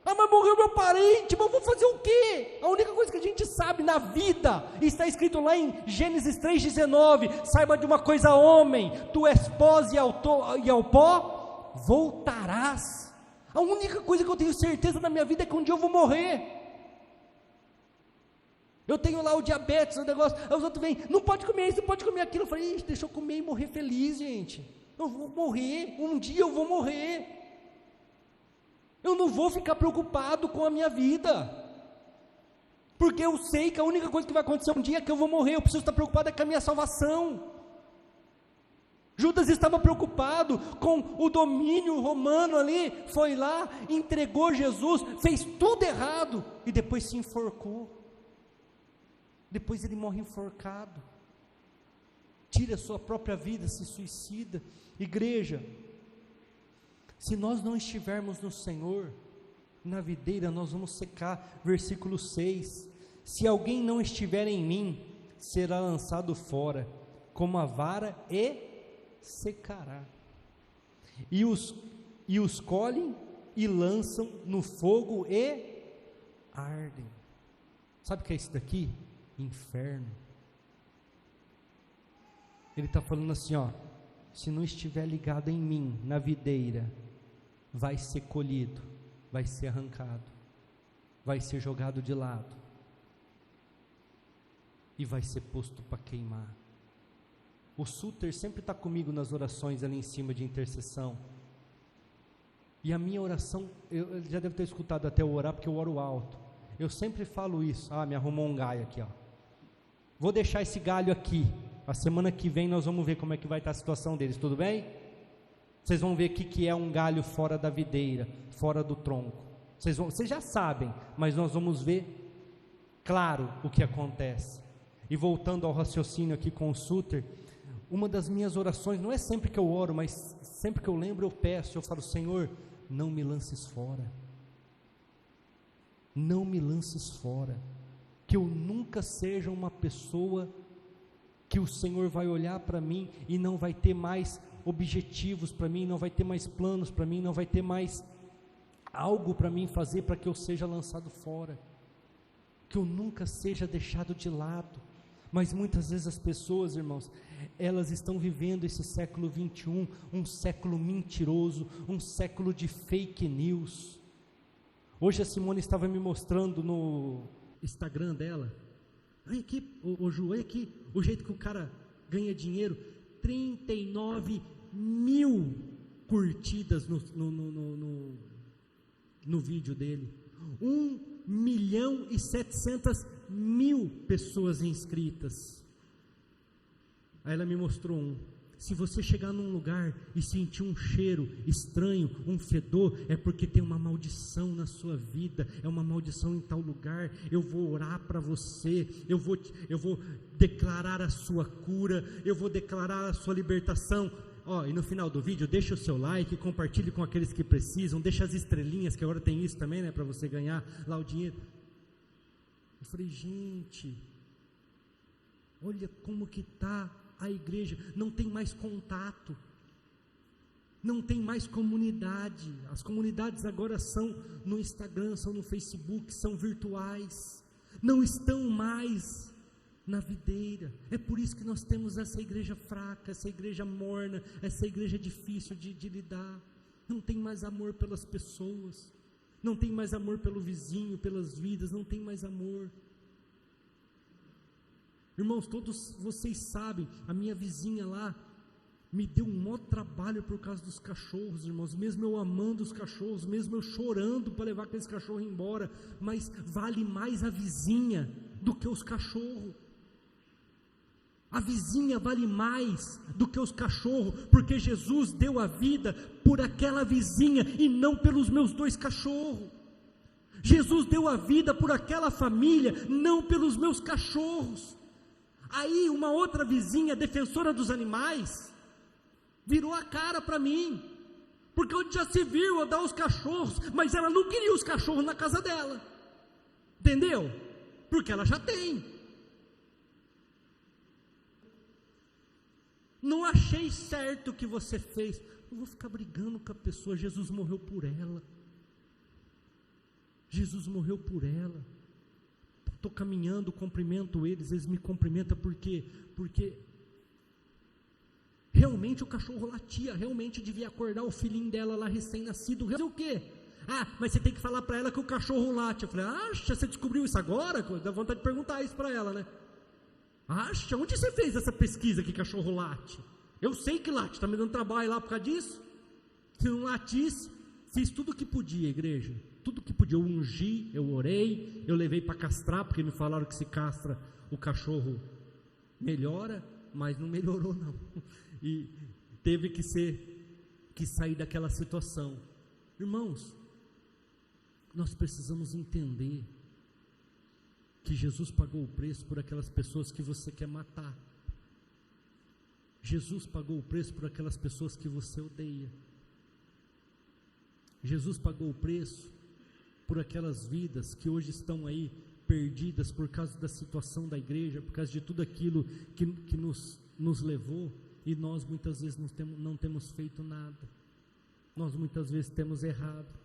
Ah, mas morreu meu parente, mas eu vou fazer o quê? A única coisa que a gente sabe na vida, está escrito lá em Gênesis 3,19, saiba de uma coisa, homem, tu és pó e ao pó voltarás. A única coisa que eu tenho certeza na minha vida é que um dia eu vou morrer. Eu tenho lá o diabetes, o negócio, os outros vêm, não pode comer isso, não pode comer aquilo. Eu falei, deixa eu comer e morrer feliz, gente. Eu vou morrer, um dia eu vou morrer. Eu não vou ficar preocupado com a minha vida, porque eu sei que a única coisa que vai acontecer um dia é que eu vou morrer. Eu preciso estar preocupado com a minha salvação. Judas estava preocupado com o domínio romano ali, foi lá, entregou Jesus, fez tudo errado, e depois se enforcou, depois ele morre enforcado, tira a sua própria vida, se suicida. Igreja, se nós não estivermos no Senhor, na videira nós vamos secar. Versículo 6, se alguém não estiver em mim, será lançado fora, como a vara e secará, e os colhem e lançam no fogo e ardem. Sabe o que é isso daqui? Inferno. Ele está falando assim, ó, se não estiver ligado em mim, na videira, vai ser colhido, vai ser arrancado, vai ser jogado de lado, e vai ser posto para queimar. O Suter sempre está comigo nas orações ali em cima de intercessão, e a minha oração, eu já deve ter escutado até eu orar, porque eu oro alto, eu sempre falo isso. Me arrumou um galho aqui, ó. Vou deixar esse galho aqui, a semana que vem nós vamos ver como é que vai estar a situação deles, tudo bem? Vocês vão ver o que é um galho fora da videira, fora do tronco, vocês já sabem, mas nós vamos ver claro o que acontece. E voltando ao raciocínio aqui com o Suter, uma das minhas orações, não é sempre que eu oro, mas sempre que eu lembro eu peço, eu falo, Senhor, não me lances fora, não me lances fora, que eu nunca seja uma pessoa que o Senhor vai olhar para mim e não vai ter mais objetivos para mim, não vai ter mais planos para mim, não vai ter mais algo para mim fazer para que eu seja lançado fora, que eu nunca seja deixado de lado. Mas muitas vezes as pessoas, irmãos, elas estão vivendo esse século 21, um século mentiroso, um século de fake news. Hoje a Simone estava me mostrando no Instagram dela, olha aqui, Ju, olha aqui, o jeito que o cara ganha dinheiro, 39 mil curtidas no vídeo dele, 1.700.000 pessoas inscritas. Aí ela me mostrou se você chegar num lugar e sentir um cheiro estranho, um fedor, é porque tem uma maldição na sua vida, é uma maldição em tal lugar. Eu vou orar para você, eu vou declarar a sua cura, eu vou declarar a sua libertação. E no final do vídeo, deixa o seu like, compartilhe com aqueles que precisam, deixa as estrelinhas, que agora tem isso também, né, para você ganhar lá o dinheiro. Eu falei, gente, olha como que está a igreja, não tem mais contato, não tem mais comunidade. As comunidades agora são no Instagram, são no Facebook, são virtuais, não estão mais na videira. É por isso que nós temos essa igreja fraca, essa igreja morna, essa igreja difícil de lidar. Não tem mais amor pelas pessoas, não tem mais amor pelo vizinho, pelas vidas, não tem mais amor. Irmãos, todos vocês sabem, a minha vizinha lá me deu um maior trabalho por causa dos cachorros, irmãos, mesmo eu amando os cachorros, mesmo eu chorando para levar aqueles cachorros embora, mas vale mais a vizinha do que os cachorros. A vizinha vale mais do que os cachorros, porque Jesus deu a vida por aquela vizinha e não pelos meus 2 cachorros. Jesus deu a vida por aquela família, não pelos meus cachorros. Aí uma outra vizinha, defensora dos animais, virou a cara para mim, porque onde já se viu eu dar os cachorros, mas ela não queria os cachorros na casa dela, entendeu? Porque ela já tem. Não achei certo o que você fez. Eu vou ficar brigando com a pessoa. Jesus morreu por ela. Jesus morreu por ela. Estou caminhando, cumprimento eles me cumprimentam porque realmente o cachorro latia, realmente devia acordar o filhinho dela lá recém-nascido. O quê? Mas você tem que falar para ela que o cachorro late. Eu falei, você descobriu isso agora? Dá vontade de perguntar isso para ela, né? Onde você fez essa pesquisa que cachorro late? Eu sei que late, está me dando trabalho lá por causa disso? Se não latisse, fiz tudo o que podia, igreja, tudo o que podia. Eu ungi, eu orei, eu levei para castrar, porque me falaram que se castra o cachorro melhora, mas não melhorou não, e teve que sair daquela situação. Irmãos, nós precisamos entender que Jesus pagou o preço por aquelas pessoas que você quer matar. Jesus pagou o preço por aquelas pessoas que você odeia. Jesus pagou o preço por aquelas vidas que hoje estão aí perdidas por causa da situação da igreja, por causa de tudo aquilo que nos levou, e nós muitas vezes não temos feito nada, nós muitas vezes temos errado.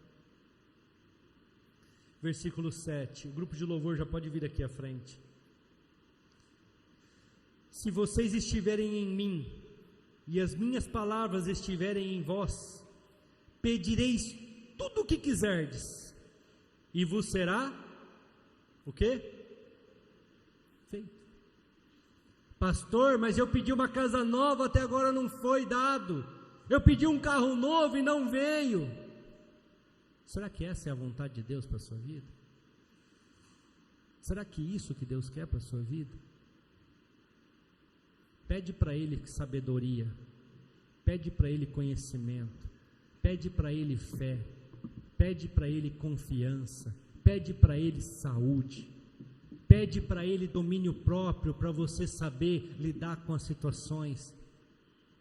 Versículo 7, o grupo de louvor já pode vir aqui à frente. Se vocês estiverem em mim, e as minhas palavras estiverem em vós, pedireis tudo o que quiserdes, e vos será, o quê? Feito. Pastor, mas eu pedi uma casa nova, até agora não foi dado, eu pedi um carro novo e não veio. Será que essa é a vontade de Deus para a sua vida? Será que isso que Deus quer para a sua vida? Pede para Ele sabedoria, pede para Ele conhecimento, pede para Ele fé, pede para Ele confiança, pede para Ele saúde, pede para Ele domínio próprio, para você saber lidar com as situações.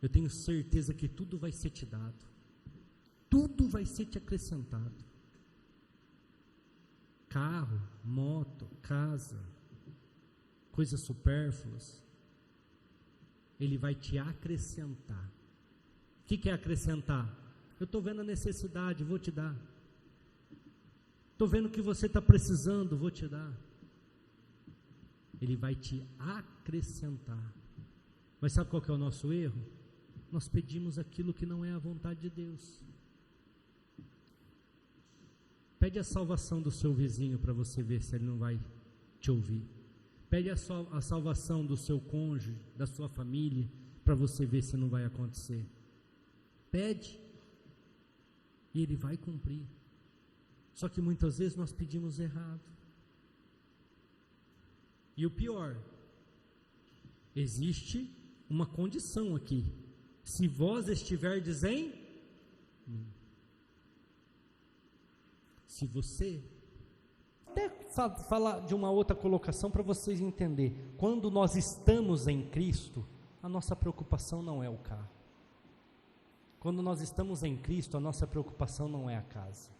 Eu tenho certeza que tudo vai ser te dado, tudo vai ser te acrescentado. Carro, moto, casa, coisas supérfluas, Ele vai te acrescentar. O que é acrescentar? Eu estou vendo a necessidade, vou te dar. Estou vendo o que você está precisando, vou te dar. Ele vai te acrescentar. Mas sabe qual que é o nosso erro? Nós pedimos aquilo que não é a vontade de Deus. Pede a salvação do seu vizinho para você ver se ele não vai te ouvir. Pede a salvação do seu cônjuge, da sua família, para você ver se não vai acontecer. Pede, e Ele vai cumprir. Só que muitas vezes nós pedimos errado. E o pior, existe uma condição aqui: se vós estiverdes em mim. Se você, até falar de uma outra colocação para vocês entenderem, quando nós estamos em Cristo, a nossa preocupação não é o carro. Quando nós estamos em Cristo, a nossa preocupação não é a casa.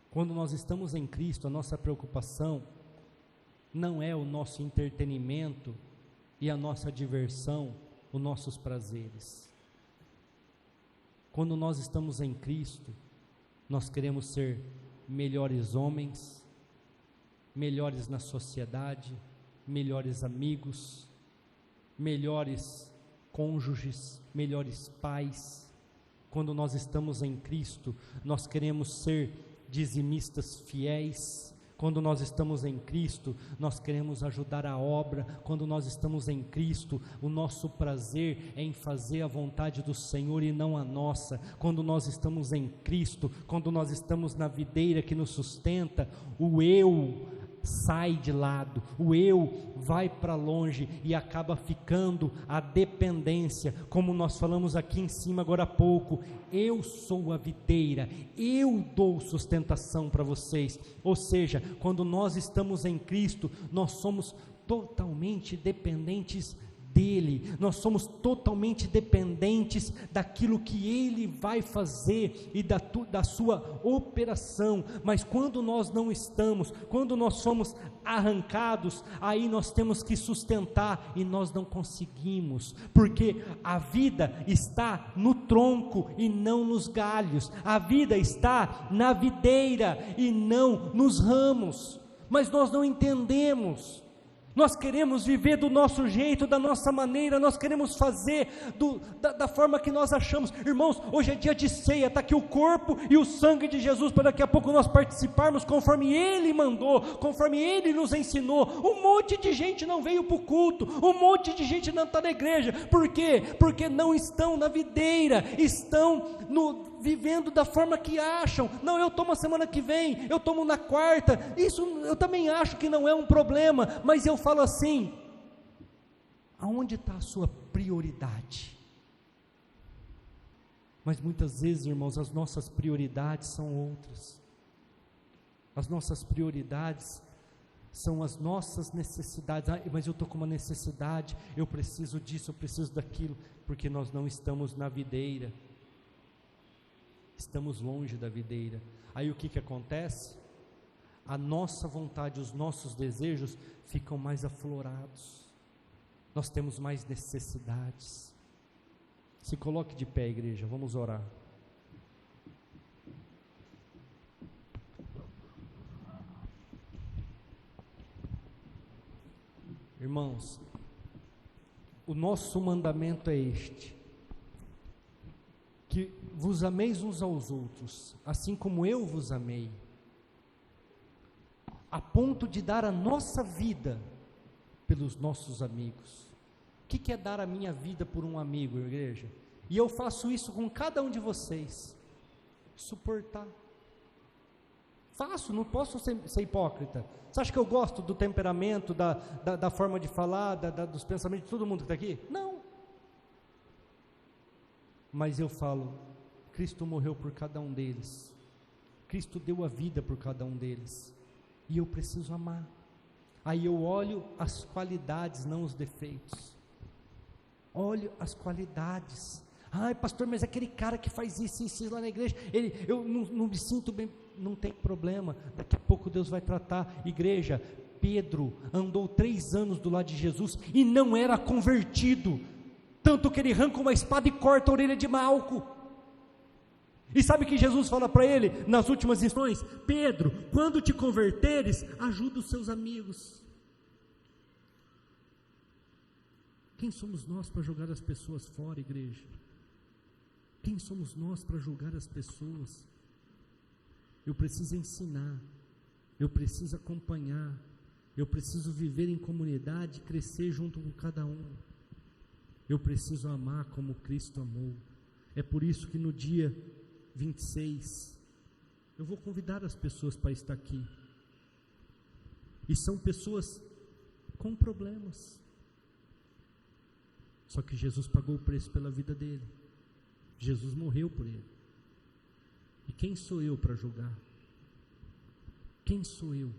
Quando nós estamos em Cristo, a nossa preocupação não é o nosso entretenimento e a nossa diversão, os nossos prazeres. Quando nós estamos em Cristo, nós queremos ser melhores homens, melhores na sociedade, melhores amigos, melhores cônjuges, melhores pais. Quando nós estamos em Cristo, nós queremos ser dizimistas fiéis. Quando nós estamos em Cristo, nós queremos ajudar a obra. Quando nós estamos em Cristo, o nosso prazer é em fazer a vontade do Senhor e não a nossa. Quando nós estamos em Cristo, quando nós estamos na videira que nos sustenta, o eu, sai de lado, o eu vai para longe e acaba ficando a dependência, como nós falamos aqui em cima agora há pouco. Eu sou a videira, eu dou sustentação para vocês. Ou seja, quando nós estamos em Cristo, nós somos totalmente dependentes dele, nós somos totalmente dependentes daquilo que ele vai fazer e da sua operação. Mas quando nós não estamos, quando nós somos arrancados, aí nós temos que sustentar e nós não conseguimos, porque a vida está no tronco e não nos galhos, a vida está na videira e não nos ramos, mas nós não entendemos. Nós queremos viver do nosso jeito, da nossa maneira, nós queremos fazer da forma que nós achamos. Irmãos, hoje é dia de ceia, está aqui o corpo e o sangue de Jesus, para daqui a pouco nós participarmos conforme Ele mandou, conforme Ele nos ensinou. Um monte de gente não veio para o culto, um monte de gente não está na igreja. Por quê? Porque não estão na videira, estão vivendo da forma que acham. Não, eu tomo a semana que vem, eu tomo na quarta. Isso eu também acho que não é um problema, mas eu falo assim: aonde está a sua prioridade? Mas muitas vezes, irmãos, as nossas prioridades são outras. As nossas prioridades são as nossas necessidades. Mas eu estou com uma necessidade, eu preciso disso, eu preciso daquilo, porque nós não estamos na videira, estamos longe da videira. Aí o que acontece? A nossa vontade, os nossos desejos ficam mais aflorados, nós temos mais necessidades. Se coloque de pé, igreja, vamos orar. Irmãos, o nosso mandamento é este: que vos ameis uns aos outros, assim como eu vos amei, a ponto de dar a nossa vida pelos nossos amigos. O que é dar a minha vida por um amigo, igreja? E eu faço isso com cada um de vocês. Suportar. Faço, não posso ser hipócrita. Você acha que eu gosto do temperamento, da forma de falar, dos pensamentos de todo mundo que está aqui? Não. Mas eu falo, Cristo morreu por cada um deles, Cristo deu a vida por cada um deles, e eu preciso amar. Aí eu olho as qualidades, não os defeitos. Olho as qualidades. Ai, pastor, mas aquele cara que faz isso lá na igreja, eu não me sinto bem. Não tem problema, daqui a pouco Deus vai tratar. Igreja, Pedro andou 3 anos do lado de Jesus e não era convertido, tanto que ele arranca uma espada e corta a orelha de Malco. E sabe o que Jesus fala para ele nas últimas instruções? Pedro, quando te converteres, ajuda os seus amigos. Quem somos nós para jogar as pessoas fora, igreja? Quem somos nós para julgar as pessoas? Eu preciso ensinar, eu preciso acompanhar, eu preciso viver em comunidade, crescer junto com cada um. Eu preciso amar como Cristo amou. É por isso que no dia 26, eu vou convidar as pessoas para estar aqui. E são pessoas com problemas. Só que Jesus pagou o preço pela vida dele. Jesus morreu por ele. E quem sou eu para julgar? Quem sou eu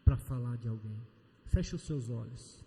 para falar de alguém? Feche os seus olhos.